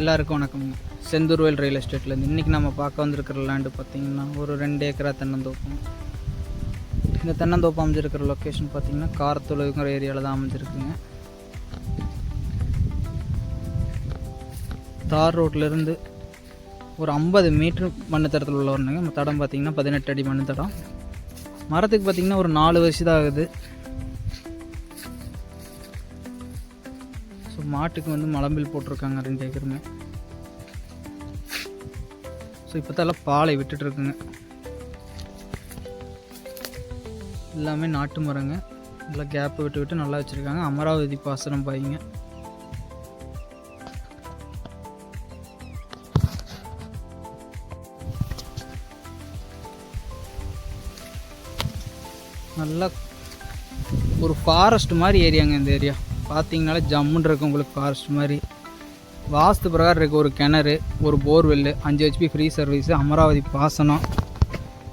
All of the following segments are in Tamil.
எல்லாருக்கும் வணக்கம். செந்தூர்வேல் ரியல் எஸ்டேட்லேருந்து இன்றைக்கி நம்ம பார்க்க வந்திருக்கிற லேண்டு பார்த்திங்கன்னா ஒரு 2 ஏக்கரா தென்னந்தோப்பு. இந்த தென்னந்தோப்பு அமைஞ்சிருக்கிற லொக்கேஷன் பார்த்திங்கன்னா காரத்தூளுங்கிற ஏரியாவில் தான் அமைஞ்சிருக்குங்க. தார் ரோட்லேருந்து ஒரு 50 மீட்ரு மண்ணு தடத்தில் உள்ள வரணுங்க. நம்ம தடம் பார்த்திங்கன்னா 18 அடி மண்ணு தடம். மரத்துக்கு பார்த்திங்கன்னா ஒரு 4 வருஷம் தான் ஆகுது. ஸோ மாட்டுக்கு வந்து மலம்பில் போட்டிருக்காங்க 2 ஏக்கருமே. ஸோ இப்போ தான் பாலை விட்டுட்டுருக்குங்க. எல்லாமே நாட்டு மரங்க, நல்லா கேப்பு விட்டு விட்டு நல்லா வச்சுருக்காங்க. அமராவதி பாசனம் பாய்ங்க. நல்லா ஒரு ஃபாரஸ்ட் மாதிரி ஏரியாங்க இந்த ஏரியா. பார்த்தீங்கனாலே ஜம்முன்னு இருக்கும் உங்களுக்கு. ஃபாரஸ்ட் மாதிரி வாஸ்து பிரகாரம் இருக்குது. ஒரு கிணறு, ஒரு borewell, 5 HP free service, Amaravathi பாசனம்.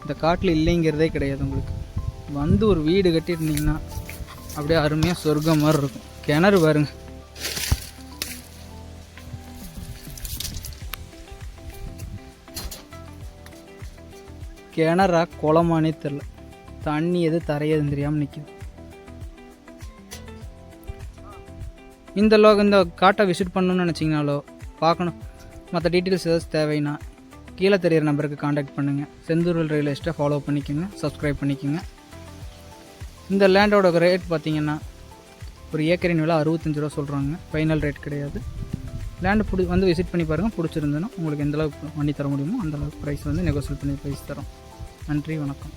இந்த காட்டில் இல்லைங்கிறதே கிடையாது. உங்களுக்கு வந்து ஒரு வீடு கட்டியிருந்தீங்கன்னா அப்படியே அருமையாக சொர்க்கம் மாதிரி இருக்கும். கிணறு பாருங்க, கிணறா குளமானே தெரில. தண்ணி எது தரையதுன்னு தெரியாமல் நிற்கிது. இந்த காட்டை விசிட் பண்ணணுன்னு நினச்சிங்கனாலோ பார்க்கணும், மற்ற டீட்டெயில்ஸ் ஏதாச்சும் தேவைன்னா கீழே தெரியிற நம்பருக்கு காண்டாக்ட் பண்ணுங்கள். செந்தூர்வேல் ரியல் எஸ்டேட்டை ஃபாலோ பண்ணிக்கோங்க, சப்ஸ்கிரைப் பண்ணிக்கோங்க. இந்த லேண்டோட ரேட் பார்த்திங்கன்னா ஒரு ஏக்கரின் விலை 65 ரூபா சொல்கிறாங்க. ஃபைனல் ரேட் கிடையாது. லேண்டு வந்து விசிட் பண்ணி பாருங்கள். பிடிச்சிருந்ததுன்னா உங்களுக்கு எந்தளவுக்கு பண்ணி தர முடியுமோ அந்தளவுக்கு ப்ரைஸ் வந்து நெகோசியேட் பண்ணி ப்ரைஸ் தரோம். நன்றி, வணக்கம்.